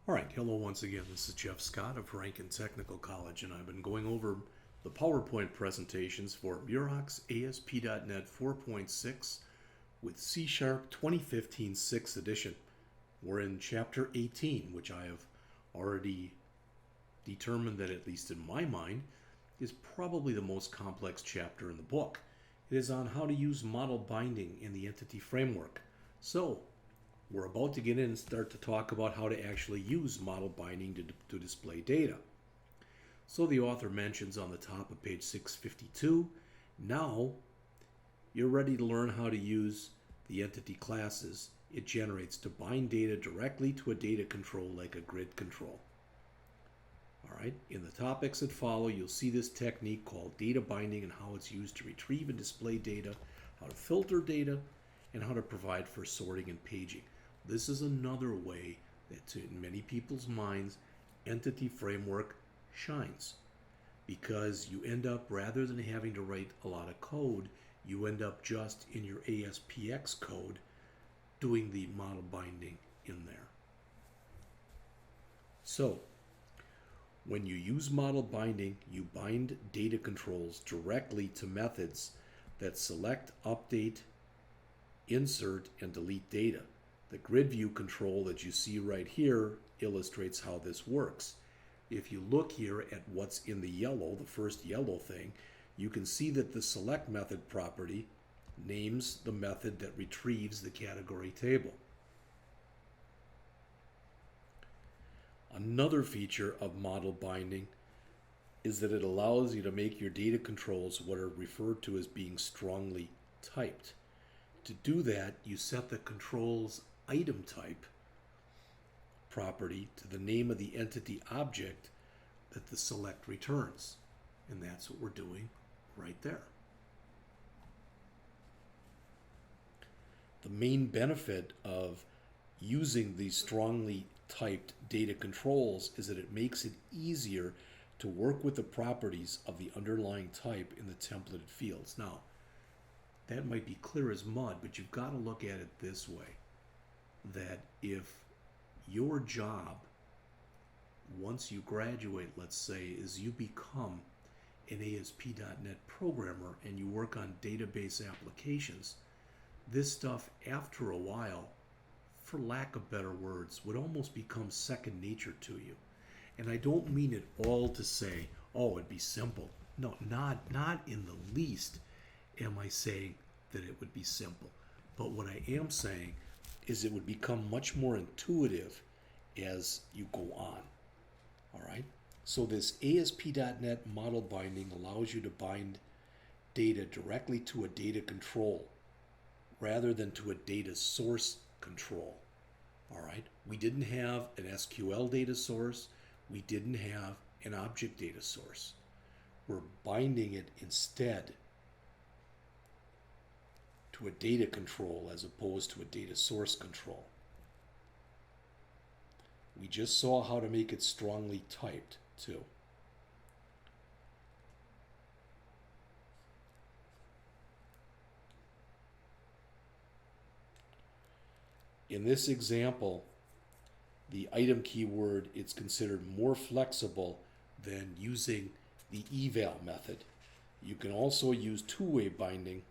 All right, hello once again. This is Jeff Scott of Rankin Technical College, and I've been going over the PowerPoint presentations for Murox ASP.NET 4.6 with C# 2015 6th edition. We're in Chapter 18, which I have already determined that, at least in my mind, is probably the most complex chapter in the book. It is on how to use model binding in the entity framework. So, we're about to get in and start to talk about how to actually use model binding to display data. So the author mentions on the top of page 652, now you're ready to learn how to use the entity classes it generates to bind data directly to a data control like a grid control. Alright, in the topics that follow, you'll see this technique called data binding and how it's used to retrieve and display data, how to filter data, and how to provide for sorting and paging. This is another way that, in many people's minds, entity framework shines. Because you end up, rather than having to write a lot of code, you end up just in your ASPX code doing the model binding in there. So, when you use model binding, you bind data controls directly to methods that select, update, insert, and delete data. The grid view control that you see right here illustrates how this works. If you look here at what's in the yellow, the first yellow thing, you can see that the select method property names the method that retrieves the category table. Another feature of model binding is that it allows you to make your data controls what are referred to as being strongly typed. To do that, you set the control's item type property to the name of the entity object that the select returns. And that's what we're doing right there. The main benefit of using these strongly typed data controls is that it makes it easier to work with the properties of the underlying type in the templated fields. Now, that might be clear as mud, but you've got to look at it this way, that if your job, once you graduate, let's say, is you become an ASP.NET programmer and you work on database applications, this stuff, after a while, for lack of better words, would almost become second nature to you. And I don't mean it all to say, oh, it'd be simple. No, not in the least am I saying that it would be simple. But what I am saying is it would become much more intuitive as you go on. All right? So this ASP.NET model binding allows you to bind data directly to a data control rather than to a data source control. All right? We didn't have an SQL data source. We didn't have an object data source. We're binding it instead to a data control as opposed to a data source control. We just saw how to make it strongly typed too. In this example, the item keyword is considered more flexible than using the eval method. You can also use two-way binding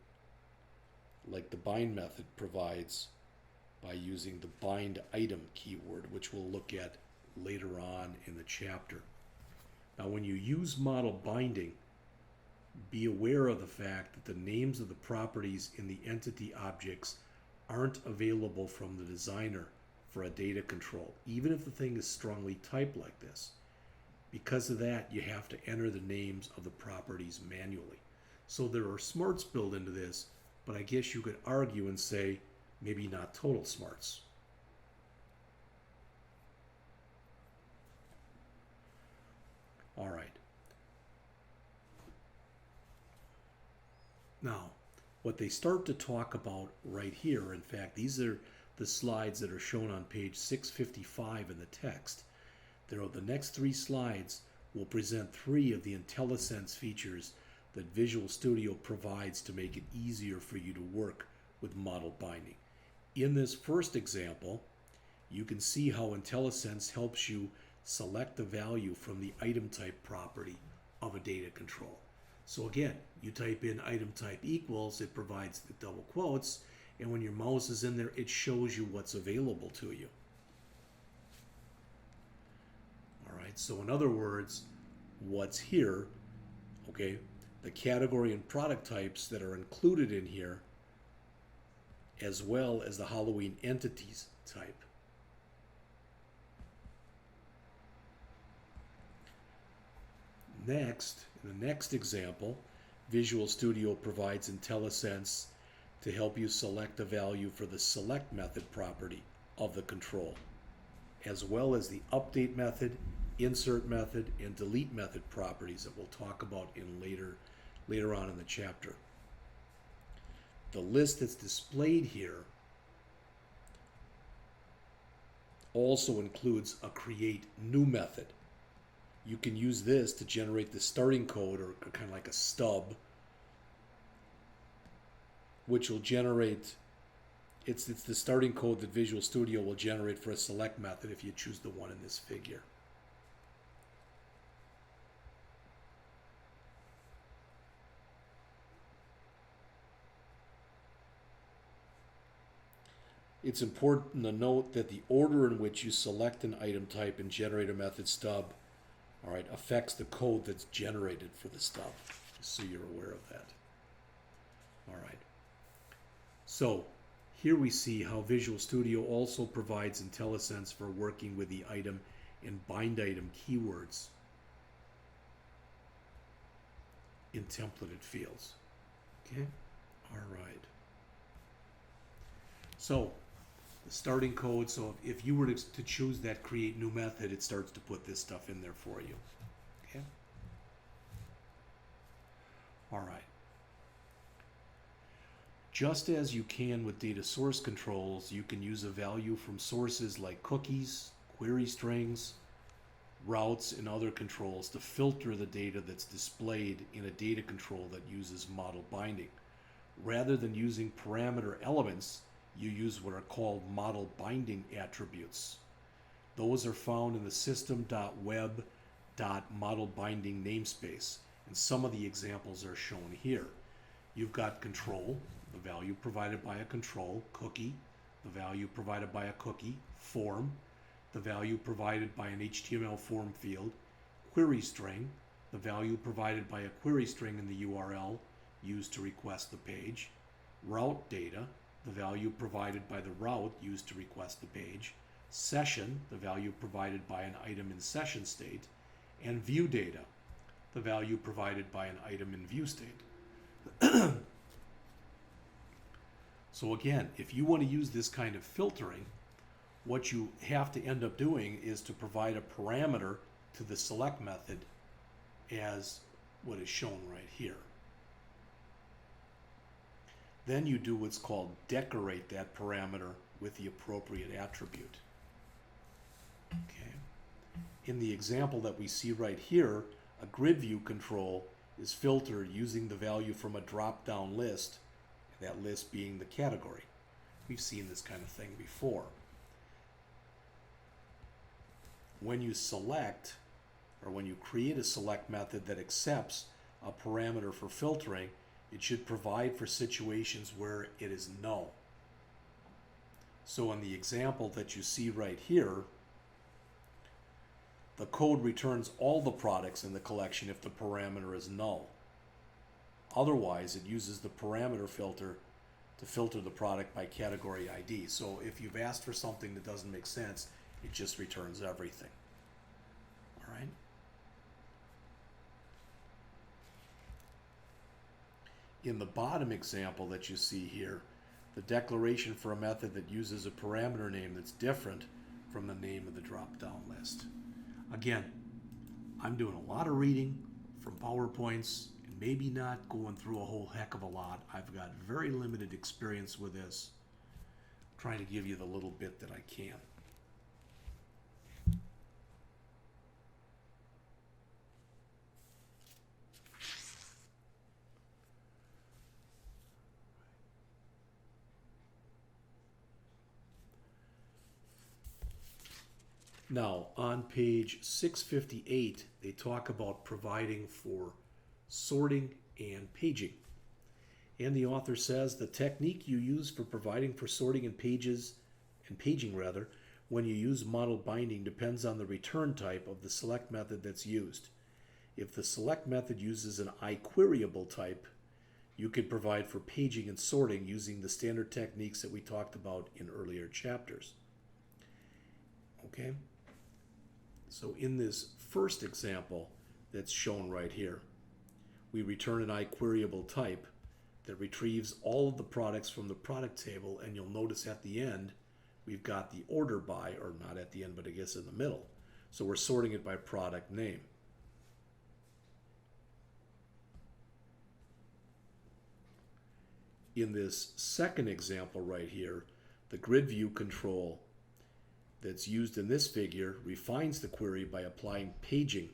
like the bind method provides by using the bind item keyword, which we'll look at later on in the chapter. Now, when you use model binding, be aware of the fact that the names of the properties in the entity objects aren't available from the designer for a data control, even if the thing is strongly typed like this. Because of that, you have to enter the names of the properties manually. So there are smarts built into this, but I guess you could argue and say maybe not total smarts. All right. Now, what they start to talk about right here, in fact, these are the slides that are shown on page 655 in the text. The next three slides will present three of the IntelliSense features that Visual Studio provides to make it easier for you to work with model binding. In this first example, you can see how IntelliSense helps you select the value from the item type property of a data control. So again, you type in item type equals, it provides the double quotes, and when your mouse is in there, it shows you what's available to you. All right, so in other words, what's here, okay, the category and product types that are included in here, as well as the Halloween entities type. Next, in the next example, Visual Studio provides IntelliSense to help you select a value for the select method property of the control, as well as the update method, insert method, and delete method properties that we'll talk about in later on in the chapter. The list that's displayed here also includes a create new method. You can use this to generate the starting code, or kind of like a stub, which will generate, it's the starting code that Visual Studio will generate for a select method if you choose the one in this figure. It's important to note that the order in which you select an item type and generate a method stub, all right, affects the code that's generated for the stub, just so you're aware of that. All right. So here we see how Visual Studio also provides IntelliSense for working with the item and bind item keywords in templated fields. Okay, all right. So the starting code, so if you were to choose that create new method, it starts to put this stuff in there for you. Okay, all right. Just as you can with data source controls, you can use a value from sources like cookies, query strings, routes, and other controls to filter the data that's displayed in a data control that uses model binding. Rather than using parameter elements, you use what are called model binding attributes. Those are found in the system.web.modelBinding namespace, and some of the examples are shown here. You've got control, the value provided by a control, cookie, the value provided by a cookie, form, the value provided by an HTML form field, query string, the value provided by a query string in the URL used to request the page, route data, the value provided by the route used to request the page, session, the value provided by an item in session state, and view data, the value provided by an item in view state. So again, if you want to use this kind of filtering, what you have to end up doing is to provide a parameter to the select method as what is shown right here. Then you do what's called decorate that parameter with the appropriate attribute. Okay. In the example that we see right here, a grid view control is filtered using the value from a drop-down list, that list being the category. We've seen this kind of thing before. When you select, or when you create a select method that accepts a parameter for filtering, it should provide for situations where it is null. So in the example that you see right here, the code returns all the products in the collection if the parameter is null. Otherwise, it uses the parameter filter to filter the product by category ID. So if you've asked for something that doesn't make sense, it just returns everything. All right? In the bottom example that you see here, the declaration for a method that uses a parameter name that's different from the name of the drop-down list. Again, I'm doing a lot of reading from PowerPoints and maybe not going through a whole heck of a lot. I've got very limited experience with this. I'm trying to give you the little bit that I can. Now, on page 658, they talk about providing for sorting and paging. And the author says the technique you use for providing for sorting and paging when you use model binding depends on the return type of the select method that's used. If the select method uses an iQueryable type, you can provide for paging and sorting using the standard techniques that we talked about in earlier chapters. Okay? So in this first example that's shown right here, we return an iQueryable type that retrieves all of the products from the product table, and you'll notice at the end we've got the order by, or not at the end, but I guess in the middle. So we're sorting it by product name. In this second example right here, the grid view control that's used in this figure refines the query by applying paging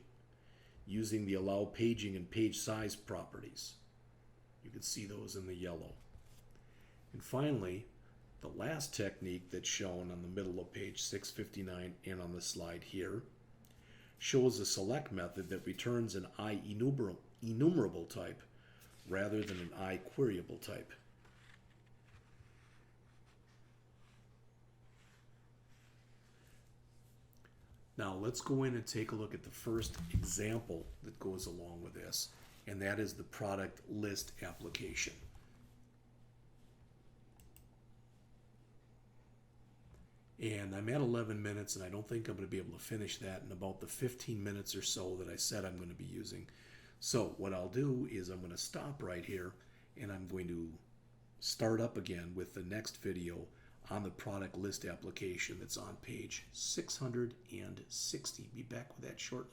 using the allow paging and page size properties. You can see those in the yellow. And finally, the last technique that's shown on the middle of page 659 and on the slide here shows a select method that returns an IEnumerable type rather than an iQueryable type. Now let's go in and take a look at the first example that goes along with this, and that is the product list application. And I'm at 11 minutes, and I don't think I'm going to be able to finish that in about the 15 minutes or so that I said I'm going to be using. So what I'll do is I'm going to stop right here, and I'm going to start up again with the next video on the product list application that's on page 660. Be back with that shortly.